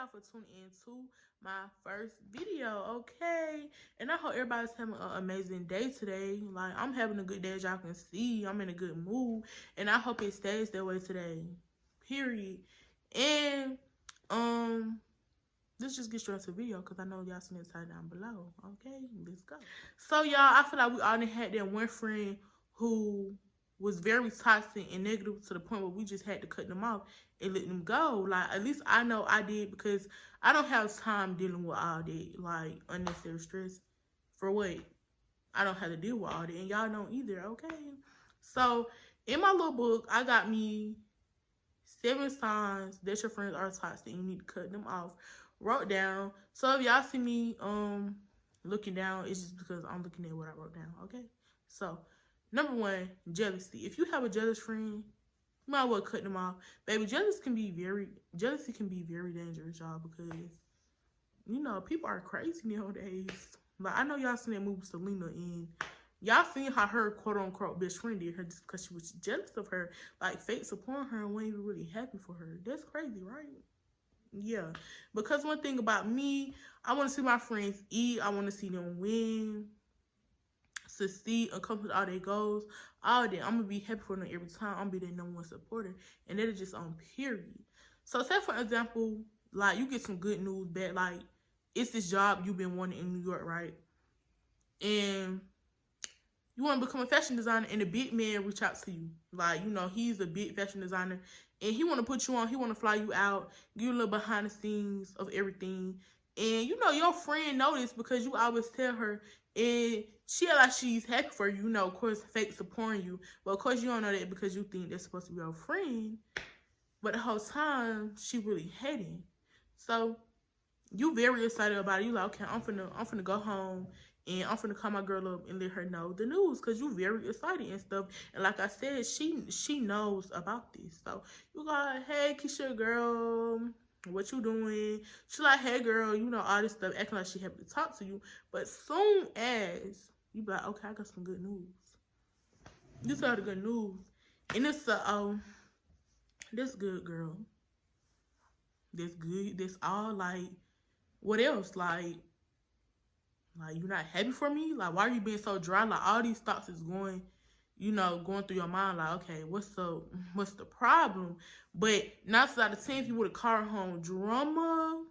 y'all for tuning in to my first video, okay? And I hope everybody's having an amazing day today. Like, I'm having a good day, as y'all can see. I'm in a good mood, and I hope it stays that way today, period. And, let's just get straight to the video, because I know y'all seen it title down below, okay? Let's go. So, y'all, I feel like we all had that one friend who was very toxic and negative to the point where we just had to cut them off and let them go. Like, at least I know I did, because I don't have time dealing with all that, like, unnecessary stress. For what? I don't have to deal with all that, and y'all don't either, okay? So, in my little book, I got me 7 signs that your friends are toxic and you need to cut them off. Wrote down. So, if y'all see me looking down, it's just because I'm looking at what I wrote down, okay? So, number 1, jealousy. If you have a jealous friend, you might well cut them off. Baby, jealousy can be very dangerous, y'all, because, you know, people are crazy nowadays. Like, I know y'all seen that movie Selena, and y'all seen how her quote-unquote best friend did her just because she was jealous of her. Like, fate supporting her and wasn't even really happy for her. That's crazy, right? Yeah. Because one thing about me, I want to see my friends eat. I want to see them win, succeed, accomplish all their goals, all that. I'm gonna be happy for them every time. I'm gonna be their number 1 supporter, and that is just on period. So, say for example, like, you get some good news back, like, it's this job you've been wanting in New York, right? And you want to become a fashion designer, and the big man reach out to you, like, you know, he's a big fashion designer, and he want to put you on, he want to fly you out, give you a little behind the scenes of everything. And, you know, your friend noticed because you always tell her, and she act like she's happy for you, you know, of course, fake supporting you. But, of course, you don't know that because you think they're supposed to be your friend. But the whole time, she really hating. So, you very excited about it. You like, okay, I'm finna go home, and I'm finna call my girl up and let her know the news, because you very excited and stuff. And like I said, she knows about this. So, you like, hey, Keisha, girl, what you doing? She like, hey, girl, you know, all this stuff, acting like she happy to talk to you. But soon as you be like, okay, I got some good news. You tell her the good news. And it's this good, girl. This good. This all, like, what else? Like, you're not happy for me? Like, why are you being so dry? Like, all these thoughts is going, you know, going through your mind. Like, okay, what's the problem? But 9 out of 10, if you would have called home drama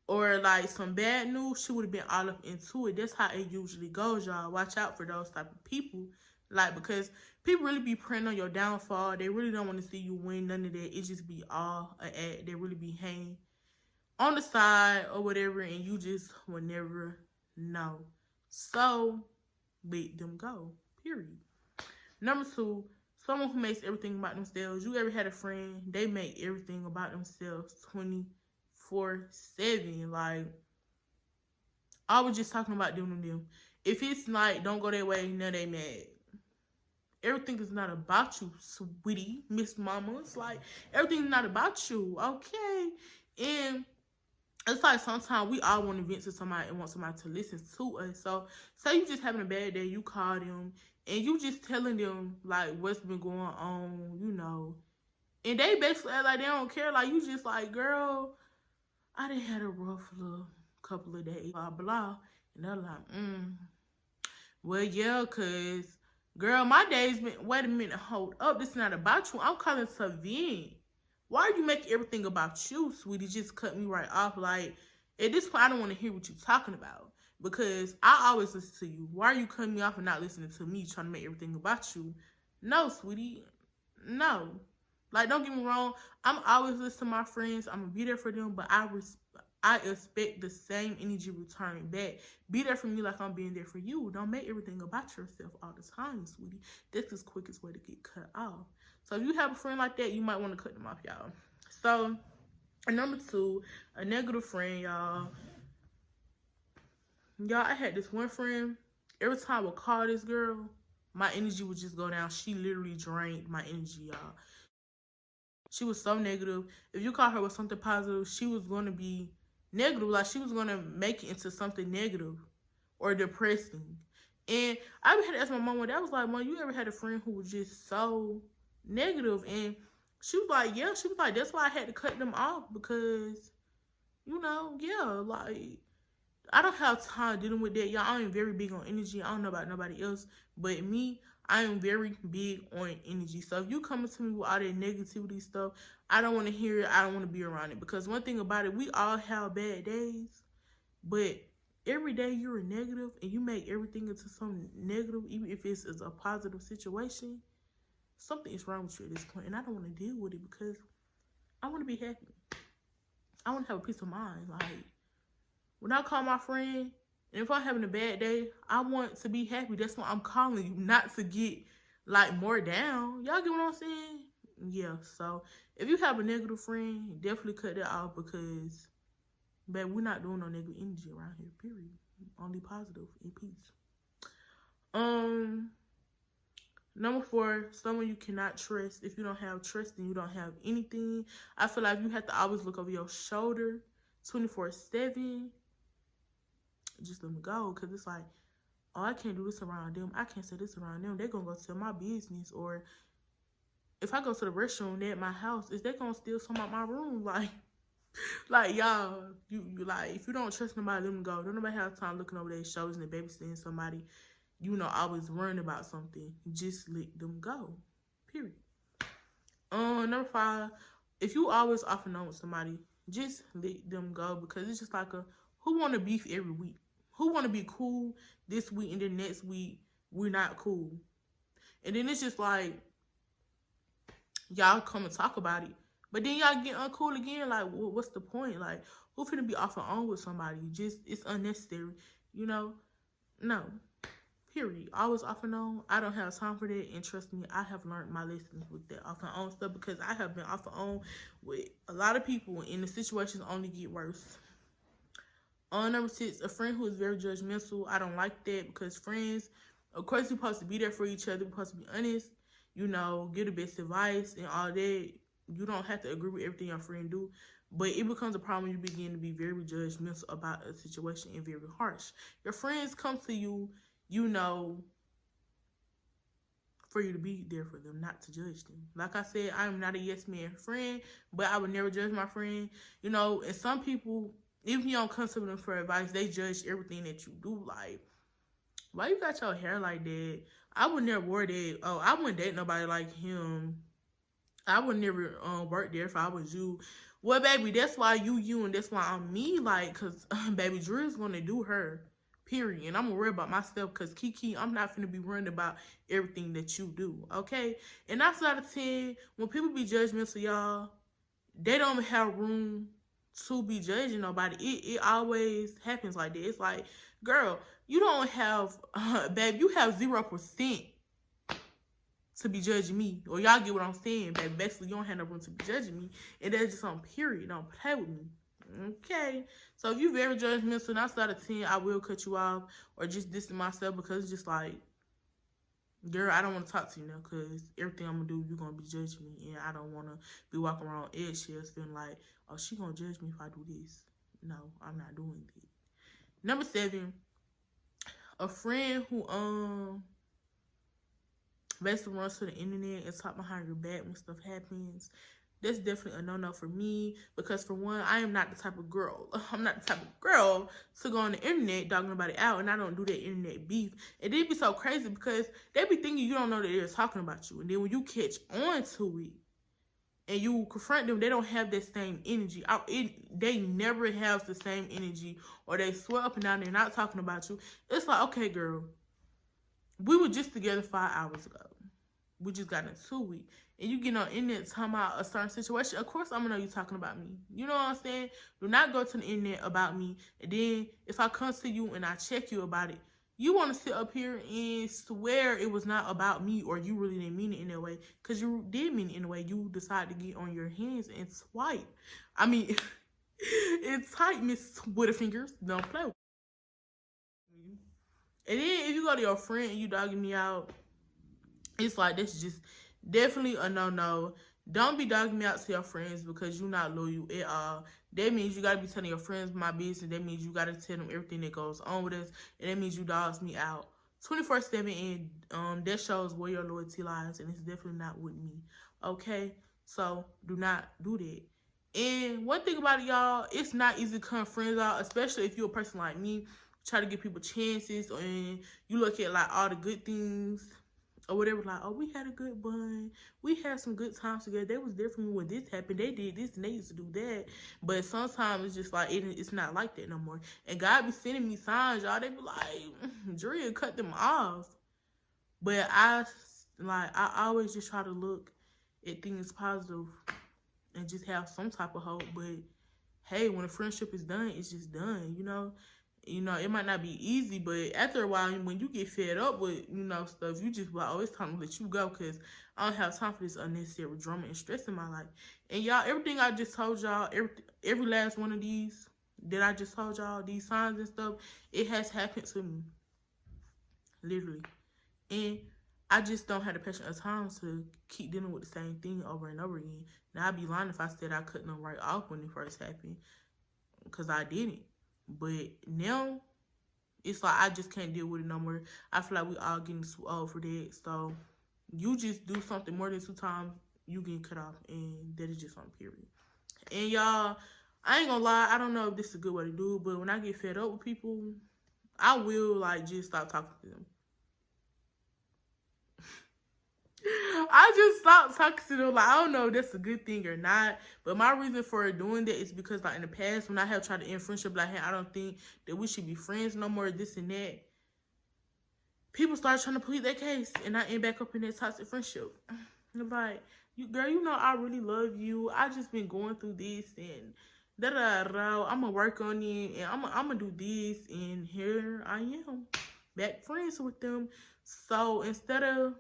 or, like, some bad news, she would have been all up into it. That's how it usually goes, y'all. Watch out for those type of people. Like, because people really be preying on your downfall. They really don't want to see you win, none of that. It just be all an act. They really be hanging on the side or whatever, and you just will never know. So, let them go, period. Number 2, someone who makes everything about themselves. You ever had a friend, they make everything about themselves 24/7. Like, I was just talking about them. If it's like, don't go that way, now they mad. Everything is not about you, sweetie, Miss Mama. It's like, everything's not about you, okay? And it's like, sometimes we all want to vent to somebody and want somebody to listen to us. So, say you just having a bad day, you call them, and you just telling them, like, what's been going on, you know. And they basically act like they don't care. Like, you just like, girl, I done had a rough little couple of days, blah, blah. And they're like, well, yeah, because, girl, my day's been, wait a minute, hold up. This is not about you. I'm calling to vent. Why are you making everything about you, sweetie? Just cut me right off. Like, at this point, I don't want to hear what you're talking about, because I always listen to you. Why are you cutting me off and not listening to me, trying to make everything about you? No, sweetie. No. Like, don't get me wrong. I'm always listening to my friends. I'm going to be there for them, but I expect the same energy return back. Be there for me like I'm being there for you. Don't make everything about yourself all the time, sweetie. That's the quickest way to get cut off. So, if you have a friend like that, you might want to cut them off, y'all. So, number 2, a negative friend, y'all. Y'all, I had this one friend. Every time I would call this girl, my energy would just go down. She literally drained my energy, y'all. She was so negative. If you call her with something positive, she was going to be negative. Like, she was going to make it into something negative or depressing. And I had to ask my mom one day, I was like, Mom, you ever had a friend who was just so negative? And She was like, yeah. She was like, that's why I had to cut them off because, you know, yeah, like, I don't have time dealing with that. Y'all, I am very big on energy. I don't know about nobody else, but me, I am very big on energy. So if you coming to me with all that negativity stuff, I don't want to hear it. I don't want to be around it. Because one thing about it, we all have bad days, but every day you're negative and you make everything into something negative, even if it's a positive situation, something is wrong with you at this point, and I don't want to deal with it because I want to be happy. I want to have a peace of mind. Like, when I call my friend, and if I'm having a bad day, I want to be happy. That's why I'm calling you, not to get, like, more down. Y'all get what I'm saying? Yeah, so if you have a negative friend, definitely cut that off because, babe, we're not doing no negative energy around here, period. Only positive and peace. Number 4, someone you cannot trust. If you don't have trust, then you don't have anything. I feel like you have to always look over your shoulder 24/7. Just let me go, because it's like, oh, I can't do this around them. I can't say this around them. They're going to go tell my business. Or if I go to the restroom at my house, is they going to steal some out my room? Like y'all, you like, if you don't trust nobody, let them go. Don't nobody have time looking over their shoulders and babysitting somebody, you know, always worrying about something. Just let them go. Period. Number 5, if you always off and on with somebody, just let them go, because it's just like who want to beef every week? Who want to be cool this week and then next week we're not cool? And then it's just like, y'all come and talk about it, but then y'all get uncool again. Like, what's the point? Like, who finna be off and on with somebody? Just, it's unnecessary, you know? No. Period. Always off and on. I don't have time for that, and trust me, I have learned my lessons with that off and on stuff, because I have been off and on with a lot of people, and the situations only get worse. Number 6, a friend who is very judgmental. I don't like that, because friends, of course, we're supposed to be there for each other. We're supposed to be honest, you know, give the best advice and all that. You don't have to agree with everything your friend do, but it becomes a problem when you begin to be very judgmental about a situation and very harsh. Your friends come to you, you know, for you to be there for them, not to judge them. Like I said, I am not a yes man friend, but I would never judge my friend. You know, and some people, even if you don't come to them for advice, they judge everything that you do. Like, why you got your hair like that? I would never wear that. Oh, I wouldn't date nobody like him. I would never work there if I was you. Well, baby, that's why you, and that's why I'm me. Like, because baby, Drew's going to do her. Period. And I'm going to worry about myself, because Kiki, I'm not going to be worrying about everything that you do. Okay? And 9 out of 10, when people be judgmental, y'all, they don't have room to be judging nobody. It always happens like that. It's like, girl, you don't have, babe, you have 0% to be judging me. Or y'all get what I'm saying, babe. Basically, you don't have no room to be judging me. And that's just on period. Don't play with me. Okay? So if you're very judgmental, 9 out of 10, I will cut you off or just distance myself, because it's just like, girl, I don't want to talk to you now, because everything I'm going to do, you're going to be judging me. And I don't want to be walking around eggshells feeling like, oh, she going to judge me if I do this. No, I'm not doing it. Number 7, a friend who basically runs to the internet and talk behind your back when stuff happens. That's definitely a no-no for me, because for one, I am not the type of girl. I'm not the type of girl to go on the internet dogging nobody out, and I don't do that internet beef. And it'd be so crazy, because they be thinking you don't know that they're talking about you. And then when you catch on to it and you confront them, they don't have that same energy. They never have the same energy, or they swear up and down they're not talking about you. It's like, okay, girl, we were just together 5 hours ago. We just got into it. And you get on internet talking about a certain situation. Of course, I'm going to know you talking about me. You know what I'm saying? Do not go to the internet about me. And then if I come to you and I check you about it, you want to sit up here and swear it was not about me, or you really didn't mean it in that way. Because you did mean it in a way. You decided to get on your hands and swipe. I mean, it's tight, Miss Butterfingers. Don't play with me. And then if you go to your friend and you dogging me out, it's like, that's just definitely a no-no. Don't be dogging me out to your friends, because you're not loyal at all. That means you got to be telling your friends my business. That means you got to tell them everything that goes on with us. And that means you dogs me out 24/7. And that shows where your loyalty lies. And it's definitely not with me. Okay? So do not do that. And one thing about it, y'all, it's not easy to cut friends out, especially if you're a person like me, try to give people chances, and you look at like all the good things or whatever, like, oh, we had a good bond, we had some good times together, they was there for me when this happened, they did this and they used to do that. But sometimes it's just like it's not like that no more. And God be sending me signs, y'all. They be like, Drea, cut them off. But I always just try to look at things positive and just have some type of hope. But hey, when a friendship is done, it's just done, you know. It might not be easy, but after a while, when you get fed up with, stuff, you just like, oh, it's time to let you go, because I don't have time for this unnecessary drama and stress in my life. And y'all, everything I just told y'all, every last one of these that I just told y'all, these signs and stuff, it has happened to me. Literally. And I just don't have the patience of time to keep dealing with the same thing over and over again. Now, I'd be lying if I said I cut them right off when it first happened, because I didn't. But now, it's like I just can't deal with it no more. I feel like we all getting too old for that. So, you just do something more than 2 times, you get cut off. And that is just on period. And y'all, I ain't gonna lie, I don't know if this is a good way to do it, but when I get fed up with people, I will, like, just stop talking to them. I just stopped talking to them. Like, I don't know if that's a good thing or not. But my reason for doing that is because, like, in the past, when I have tried to end friendship, like, hey, I don't think that we should be friends no more, this and that, people start trying to plead their case, and I end back up in that toxic friendship. I'm like, girl, I really love you. I just been going through this, and da-da-da. I'm going to work on it, and I'm going to do this, and here I am, back friends with them. So instead of,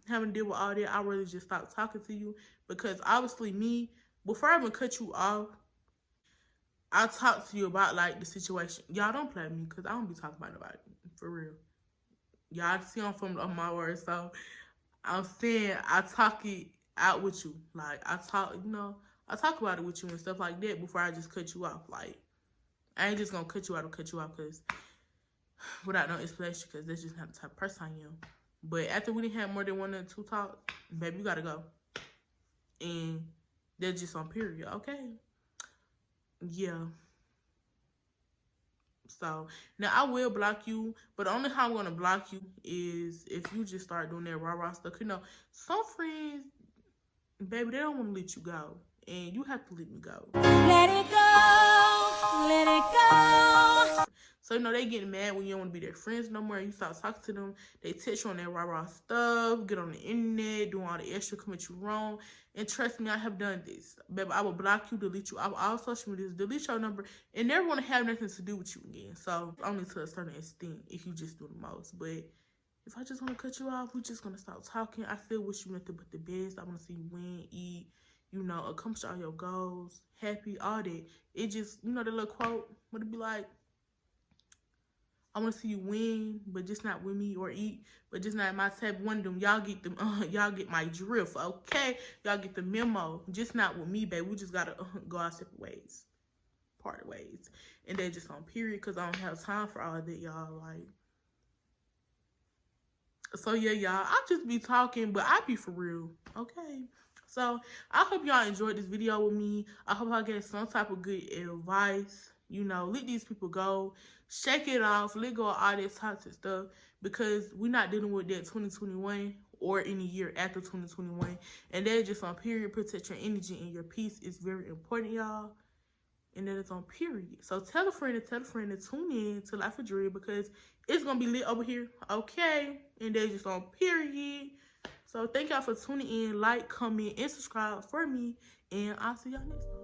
having to deal with all that, I really just stopped talking to you, because obviously me, before I even cut you off, I talk to you about, like, the situation. Y'all don't play with me, because I don't be talking about nobody, for real. Y'all see I'm from my words, so I'm saying I talk it out with you. Like, I talk about it with you and stuff like that before I just cut you off. Like, I ain't just gonna cut you out because without no explanation, because that's just not the type of person I am. But after we didn't have more than 1 or 2 talks, baby, you gotta go. And that's just on period, okay? Yeah. So, now I will block you, but the only how I'm gonna block you is if you just start doing that rah-rah stuff. Some friends, baby, they don't want to let you go. And you have to let me go. Let it go. Let it go. So, they getting mad when you don't want to be their friends no more. You start talking to them. They text you on that rah-rah stuff. Get on the internet. Do all the extra, commit you wrong. And trust me, I have done this. Baby, I will block you, delete you. I will all social media, delete your number, and never want to have nothing to do with you again. So, only to a certain extent if you just do the most. But if I just want to cut you off, we're just going to stop talking. I still wish you nothing but the best. I want to see you win, eat, accomplish all your goals, happy, all that. It just, the little quote, would it be like, I want to see you win, but just not with me, or eat, but just not my type. One of them, y'all get them, y'all get my drift, okay? Y'all get the memo, just not with me, babe. We just gotta go our separate ways, part ways, and they just on period, because I don't have time for all that, y'all. Like, so yeah, y'all, I just be talking, but I be for real, okay? So I hope y'all enjoyed this video with me. I hope I get some type of good advice. Let these people go. Shake it off. Let go of all that toxic stuff, because we're not dealing with that 2021 or any year after 2021. And that is just on period. Protect your energy and your peace is very important, y'all. And that is on period. So tell a friend to tune in to Life with Drea, because it's going to be lit over here, okay? And that's just on period. So thank y'all for tuning in. Like, comment, and subscribe for me. And I'll see y'all next time.